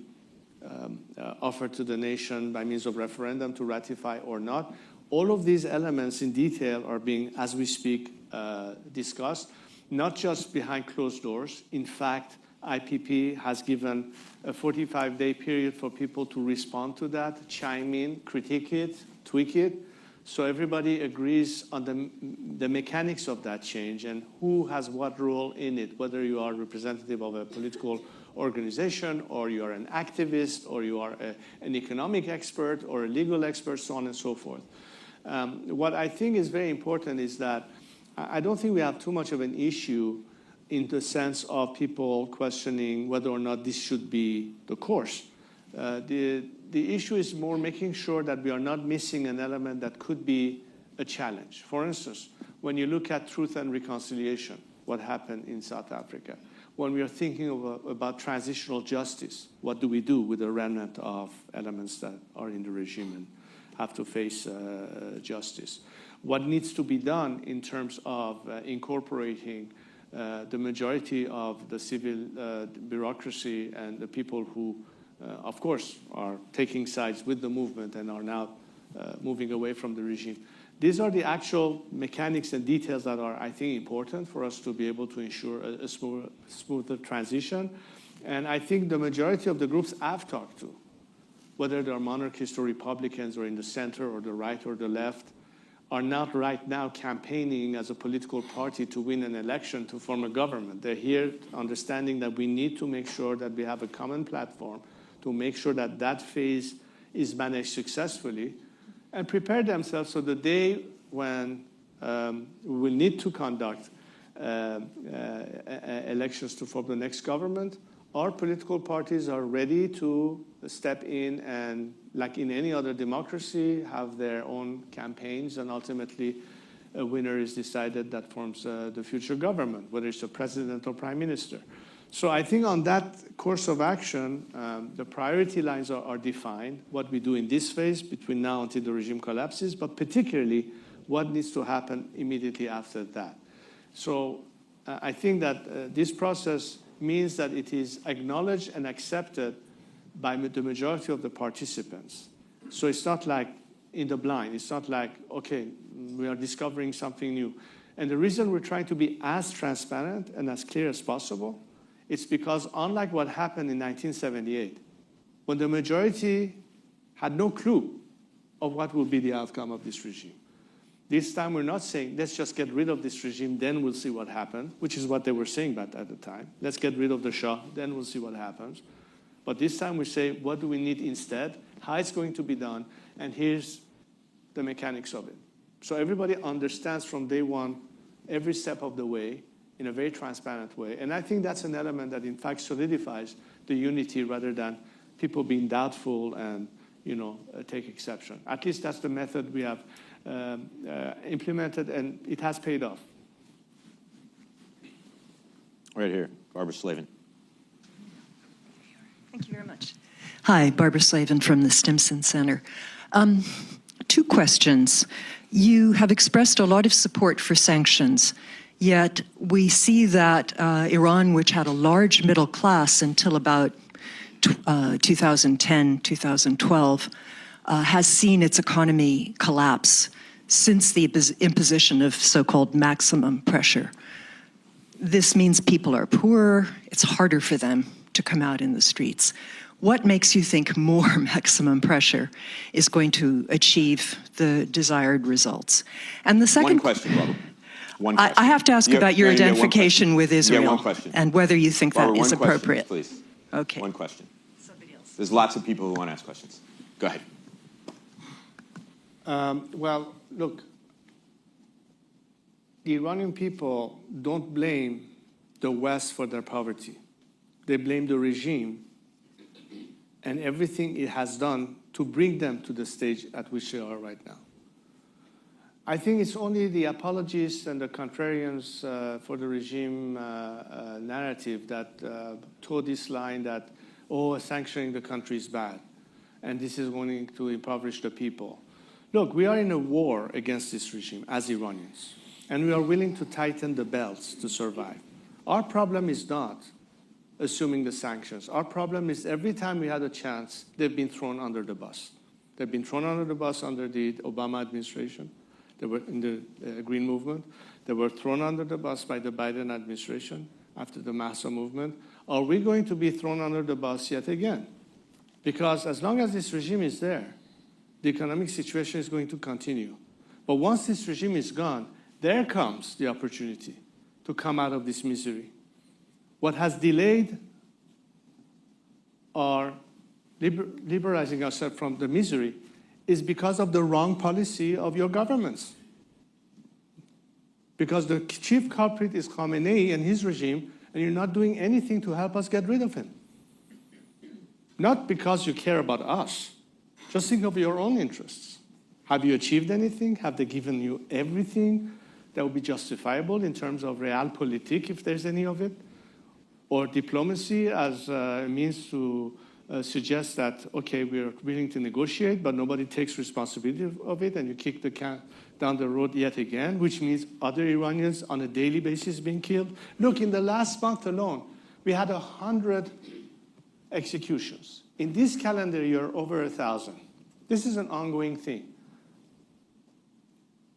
offered to the nation by means of referendum to ratify or not. All of these elements in detail are being, as we speak, discussed, not just behind closed doors. In fact, IPP has given a 45-day period for people to respond to that, chime in, critique it, tweak it, So everybody agrees on the mechanics of that change and who has what role in it, whether you are representative of a political organization or you are an activist or you are an economic expert or a legal expert, so on and so forth. What I think is very important is that I don't think we have too much of an issue in the sense of people questioning whether or not this should be the course. The issue is more making sure that we are not missing an element that could be a challenge. For instance, when you look at truth and reconciliation, what happened in South Africa, when we are thinking about transitional justice, what do we do with the remnant of elements that are in the regime and have to face justice? What needs to be done in terms of incorporating the majority of the civil bureaucracy and the people who, of course, are taking sides with the movement and are now moving away from the regime. These are the actual mechanics and details that are, I think, important for us to be able to ensure a smoother transition. And I think the majority of the groups I've talked to, whether they're monarchists or Republicans or in the center or the right or the left, are not right now campaigning as a political party to win an election to form a government. They're here understanding that we need to make sure that we have a common platform to make sure that that phase is managed successfully and prepare themselves so the day when we will need to conduct elections to form the next government, our political parties are ready to step in and, like in any other democracy, have their own campaigns, and ultimately a winner is decided that forms the future government, whether it's a president or prime minister. So I think on that course of action, the priority lines are defined, what we do in this phase between now until the regime collapses, but particularly what needs to happen immediately after that. So I think that this process means that it is acknowledged and accepted by the majority of the participants. So it's not like in the blind. It's not like, okay, we are discovering something new. And the reason we're trying to be as transparent and as clear as possible, it's because unlike what happened in 1978, when the majority had no clue of what will be the outcome of this regime, this time we're not saying, let's just get rid of this regime, then we'll see what happens, which is what they were saying at the time. Let's get rid of the Shah, then we'll see what happens. But this time we say, what do we need instead? How it's going to be done? And here's the mechanics of it. So everybody understands from day one, every step of the way, in a very transparent way. And I think that's an element that, in fact, solidifies the unity rather than people being doubtful and, take exception. At least that's the method we have implemented, and it has paid off. Right here, Barbara Slavin. Thank you very much. Hi, Barbara Slavin from the Stimson Center. Two questions. You have expressed a lot of support for sanctions, yet we see that Iran, which had a large middle class until about 2010, 2012, has seen its economy collapse since the imposition of so-called maximum pressure. This means people are poorer, it's harder for them to come out in the streets. What makes you think more maximum pressure is going to achieve the desired results? And the second... One question, Barbara. One question. I have to ask about your identification with Israel one question. and whether you think Barbara, that is one question, appropriate. please. Okay. One question. Somebody else. There's lots of people who want to ask questions. Go ahead. Well, look, the Iranian people don't blame the West for their poverty. They blame the regime and everything it has done to bring them to the stage at which they are right now. I think it's only the apologists and the contrarians for the regime narrative that toe this line that, sanctioning the country is bad, and this is going to impoverish the people. Look, we are in a war against this regime as Iranians, and we are willing to tighten the belts to survive. Our problem is not assuming the sanctions. Our problem is every time we had a chance, they've been thrown under the bus. They've been thrown under the bus under the Obama administration. They were in the Green Movement. They were thrown under the bus by the Biden administration after the Massa movement. Are we going to be thrown under the bus yet again? Because as long as this regime is there, the economic situation is going to continue. But once this regime is gone, there comes the opportunity to come out of this misery. What has delayed our liberalizing ourselves from the misery is because of the wrong policy of your governments. Because the chief culprit is Khamenei and his regime, and you're not doing anything to help us get rid of him. Not because you care about us. Just think of your own interests. Have you achieved anything? Have they given you everything that would be justifiable in terms of realpolitik, if there's any of it? Or diplomacy as a means to suggest that, okay, we're willing to negotiate, but nobody takes responsibility of it, and you kick the can down the road yet again, which means other Iranians on a daily basis being killed. Look, in the last month alone, we had 100 executions. In this calendar year, over 1,000. This is an ongoing thing.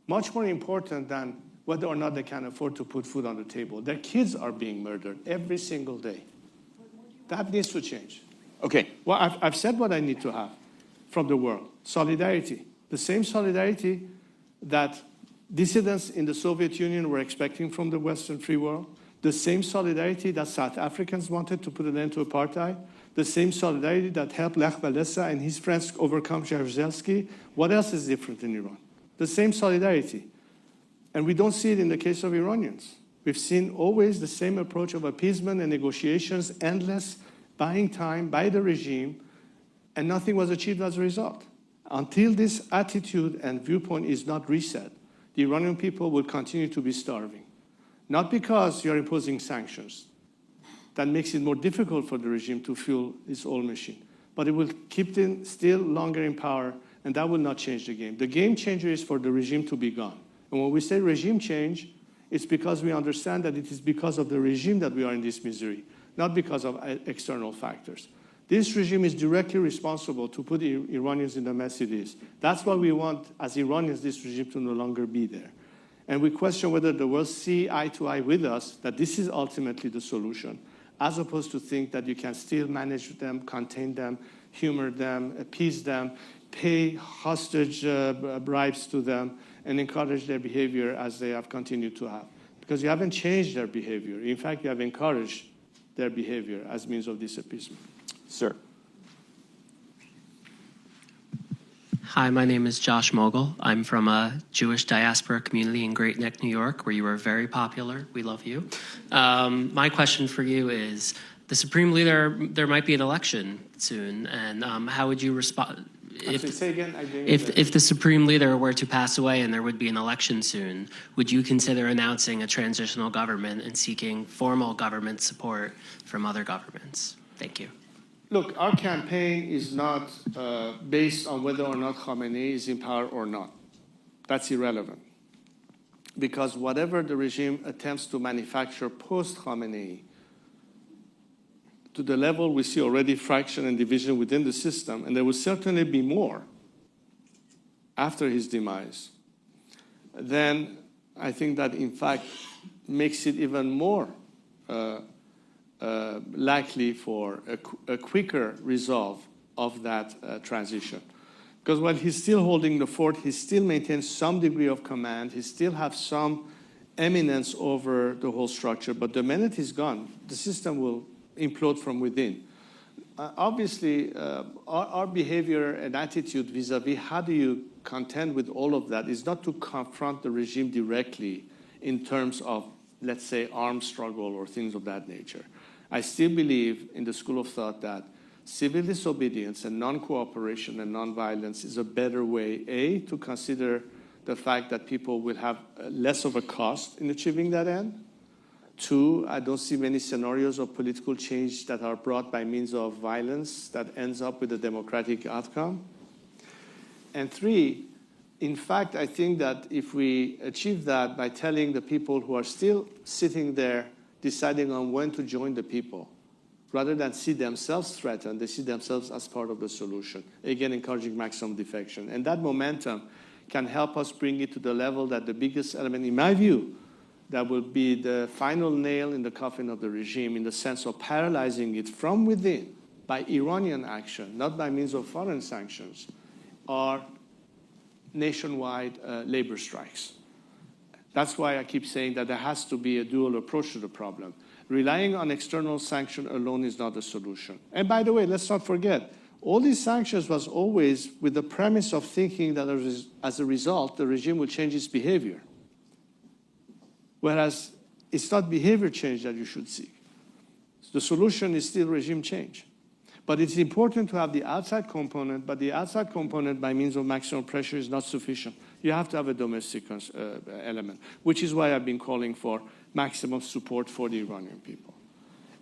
Much more important than whether or not they can afford to put food on the table. Their kids are being murdered every single day. That needs to change. Okay. Well, I've said what I need to have from the world. Solidarity. The same solidarity that dissidents in the Soviet Union were expecting from the Western free world. The same solidarity that South Africans wanted to put an end to apartheid. The same solidarity that helped Lech Walesa and his friends overcome Jaruzelski. What else is different in Iran? The same solidarity. And we don't see it in the case of Iranians. We've seen always the same approach of appeasement and negotiations, endless buying time by the regime, and nothing was achieved as a result. Until this attitude and viewpoint is not reset, the Iranian people will continue to be starving. Not because you're imposing sanctions. That makes it more difficult for the regime to fuel its old machine. But it will keep them still longer in power, and that will not change the game. The game changer is for the regime to be gone. And when we say regime change, it's because we understand that it is because of the regime that we are in this misery, not because of external factors. This regime is directly responsible to put Iranians in the mess it is. That's why we want, as Iranians, this regime to no longer be there. And we question whether the world see eye to eye with us that this is ultimately the solution, as opposed to think that you can still manage them, contain them, humor them, appease them, pay hostage bribes to them, and encourage their behavior as they have continued to have. Because you haven't changed their behavior. In fact, you have encouraged their behavior as means of this appeasement. Sir. Hi, my name is Josh Mogul. I'm from a Jewish diaspora community in Great Neck, New York, where you are very popular. We love you. My question for you is, the Supreme Leader, there might be an election soon, and how would you respond? Say again, If the Supreme Leader were to pass away and there would be an election soon, would you consider announcing a transitional government and seeking formal government support from other governments? Thank you. Look, our campaign is not based on whether or not Khamenei is in power or not. That's irrelevant. Because whatever the regime attempts to manufacture post-Khamenei, to the level we see already fraction and division within the system, and there will certainly be more after his demise, then I think that, in fact, makes it even more likely for a quicker resolve of that transition. Because while he's still holding the fort, he still maintains some degree of command, he still has some eminence over the whole structure, but the minute he's gone, the system will implode from within. Obviously, our behavior and attitude vis-a-vis how do you contend with all of that is not to confront the regime directly in terms of, let's say, armed struggle or things of that nature. I still believe in the school of thought that civil disobedience and non-cooperation and non-violence is a better way, A, to consider the fact that people will have less of a cost in achieving that end. Two, I don't see many scenarios of political change that are brought by means of violence that ends up with a democratic outcome. And three, in fact, I think that if we achieve that by telling the people who are still sitting there deciding on when to join the people, rather than see themselves threatened, they see themselves as part of the solution, again, encouraging maximum defection. And that momentum can help us bring it to the level that the biggest element, in my view, that will be the final nail in the coffin of the regime in the sense of paralyzing it from within by Iranian action, not by means of foreign sanctions, are nationwide labor strikes. That's why I keep saying that there has to be a dual approach to the problem. Relying on external sanction alone is not the solution. And by the way, let's not forget, all these sanctions was always with the premise of thinking that as a result, the regime will change its behavior. Whereas it's not behavior change that you should seek. The solution is still regime change. But it's important to have the outside component, but the outside component by means of maximum pressure is not sufficient. You have to have a domestic element, which is why I've been calling for maximum support for the Iranian people.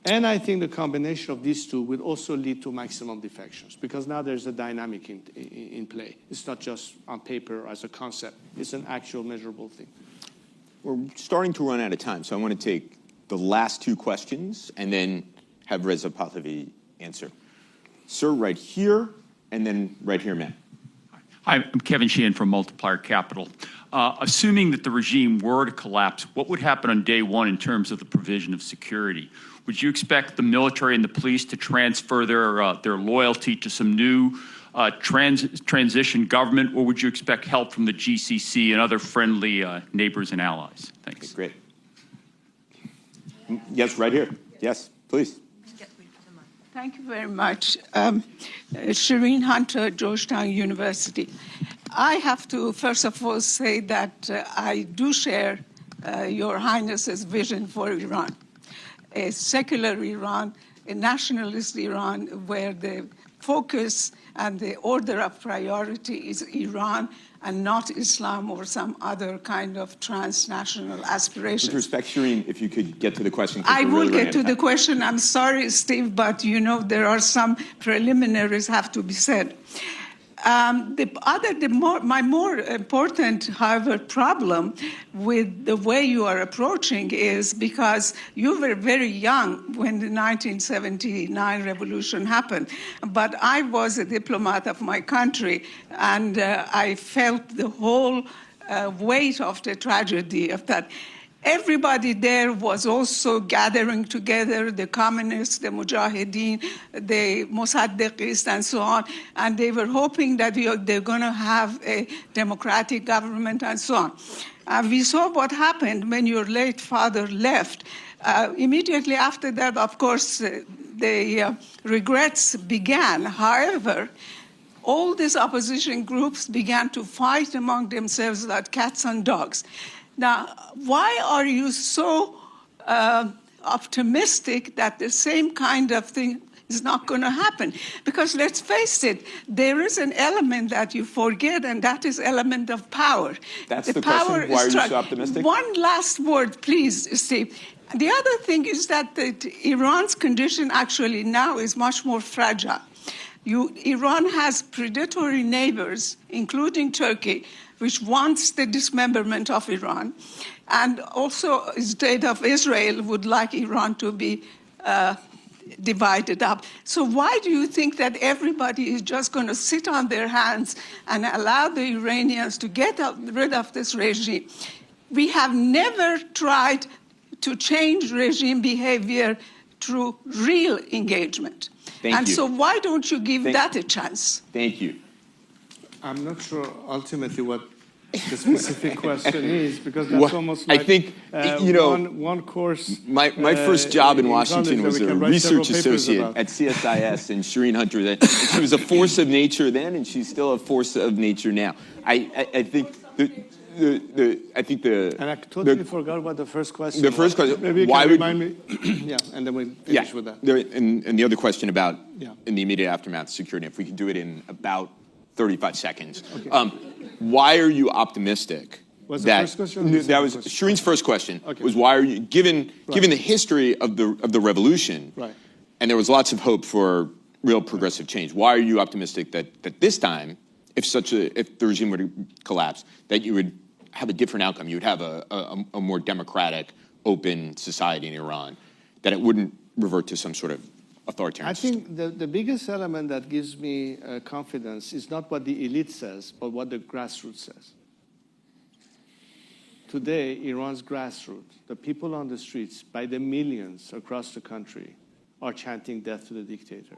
And I think the combination of these two will also lead to maximum defections, because now there's a dynamic in play. It's not just on paper as a concept. It's an actual measurable thing. We're starting to run out of time, so I want to take the last two questions and then have Reza Pahlavi answer. Sir, right here, and then right here, Matt. Hi, I'm Kevin Sheehan from Multiplier Capital. Assuming that the regime were to collapse, what would happen on day one in terms of the provision of security? Would you expect the military and the police to transfer their loyalty to some new transition government, or would you expect help from the GCC and other friendly neighbors and allies? Thanks. Okay, great. Yes, right here. Yes, please. Thank you very much. Shireen Hunter, Georgetown University. I have to, first of all, say that I do share Your Highness's vision for Iran. A secular Iran, a nationalist Iran, where the focus and the order of priority is Iran and not Islam or some other kind of transnational aspiration. With respect, Shireen, if you could get to the question. I will get to the question. I'm sorry, Steve, but you know there are some preliminaries have to be said. My more important, however, problem with the way you are approaching is because you were very young when the 1979 revolution happened. But I was a diplomat of my country, and I felt the whole weight of the tragedy of that. Everybody there was also gathering together, the communists, the mujahideen, the Mossaddeqis, and so on, and they were hoping that they're going to have a democratic government and so on. We saw what happened when your late father left. Immediately after that, of course, the regrets began. However, all these opposition groups began to fight among themselves like cats and dogs. Now, why are you so optimistic that the same kind of thing is not going to happen? Because let's face it, there is an element that you forget, and that is element of power. That's the question. Why are you so optimistic? One last word, please, Steve. The other thing is that Iran's condition actually now is much more fragile. Iran has predatory neighbors, including Turkey, which wants the dismemberment of Iran. And also the state of Israel would like Iran to be divided up. So why do you think that everybody is just going to sit on their hands and allow the Iranians to get rid of this regime? We have never tried to change regime behavior through real engagement. Thank you. So why don't you give that a chance? Thank you. I'm not sure ultimately what the specific question is, because that's almost like I think, one course. My first job in Washington was a research associate at CSIS, and Shireen Hunter. She was a force of nature then, and she's still a force of nature now. I think and I totally forgot what the first question was. The first question. Maybe you can remind me. Yeah, and then we finish with that. And the other question about in the immediate aftermath security, if we could do it in about 35 seconds. Okay. Why are you optimistic? Was the first question? That was Shireen's first question. Okay. Was why are you given the history of the revolution? Right. And there was lots of hope for real progressive change. Why are you optimistic that this time, if the regime were to collapse, that you would have a different outcome? You would have a more democratic, open society in Iran, that it wouldn't revert to some sort of authoritarian system. I think the biggest element that gives me confidence is not what the elite says, but what the grassroots says. Today, Iran's grassroots, the people on the streets, by the millions across the country, are chanting death to the dictator.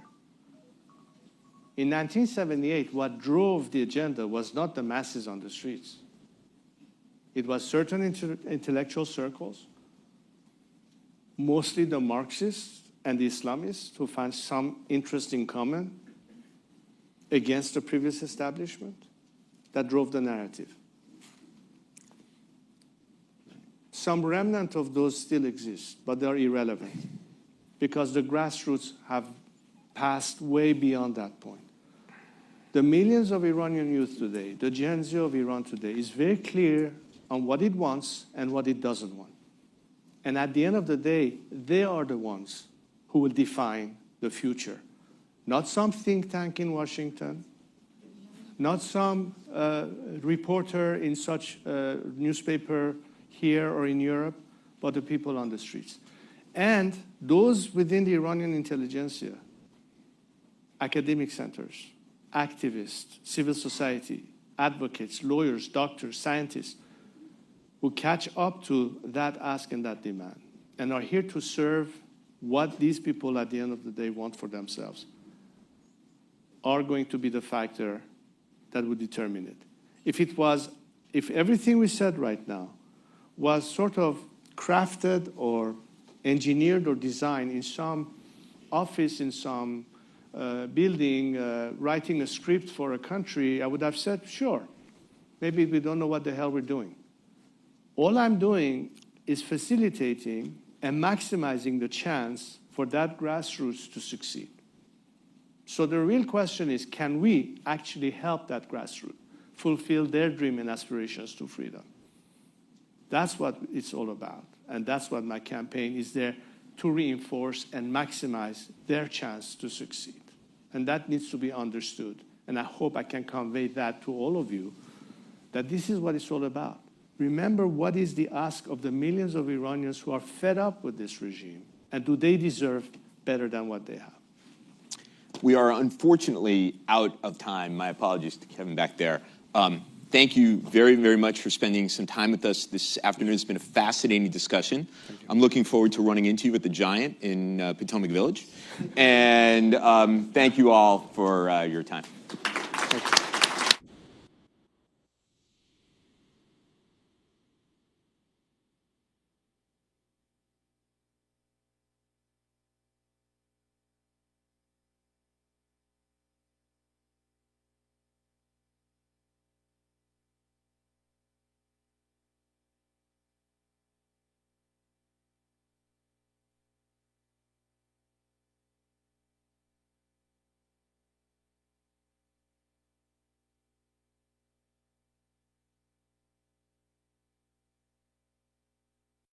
In 1978, what drove the agenda was not the masses on the streets. It was certain intellectual circles, mostly the Marxists and the Islamists, who found some interest in common against the previous establishment, that drove the narrative. Some remnant of those still exist, but they're irrelevant because the grassroots have passed way beyond that point. The millions of Iranian youth today, the Gen Z of Iran today, is very clear on what it wants and what it doesn't want. And at the end of the day, they are the ones who will define the future. Not some think tank in Washington, not some reporter in such a newspaper here or in Europe, but the people on the streets. And those within the Iranian intelligentsia, academic centers, activists, civil society, advocates, lawyers, doctors, scientists, who catch up to that ask and that demand and are here to serve what these people at the end of the day want for themselves, are going to be the factor that would determine it. If everything we said right now was sort of crafted or engineered or designed in some office, in some building, writing a script for a country, I would have said, sure, maybe we don't know what the hell we're doing. All I'm doing is facilitating and maximizing the chance for that grassroots to succeed. So the real question is, can we actually help that grassroots fulfill their dream and aspirations to freedom? That's what it's all about. And that's what my campaign is there to reinforce and maximize their chance to succeed. And that needs to be understood. And I hope I can convey that to all of you, that this is what it's all about. Remember, what is the ask of the millions of Iranians who are fed up with this regime? And do they deserve better than what they have? We are unfortunately out of time. My apologies to Kevin back there. Thank you very, very much for spending some time with us this afternoon. It's been a fascinating discussion. I'm looking forward to running into you at the Giant in Potomac Village. And thank you all for your time.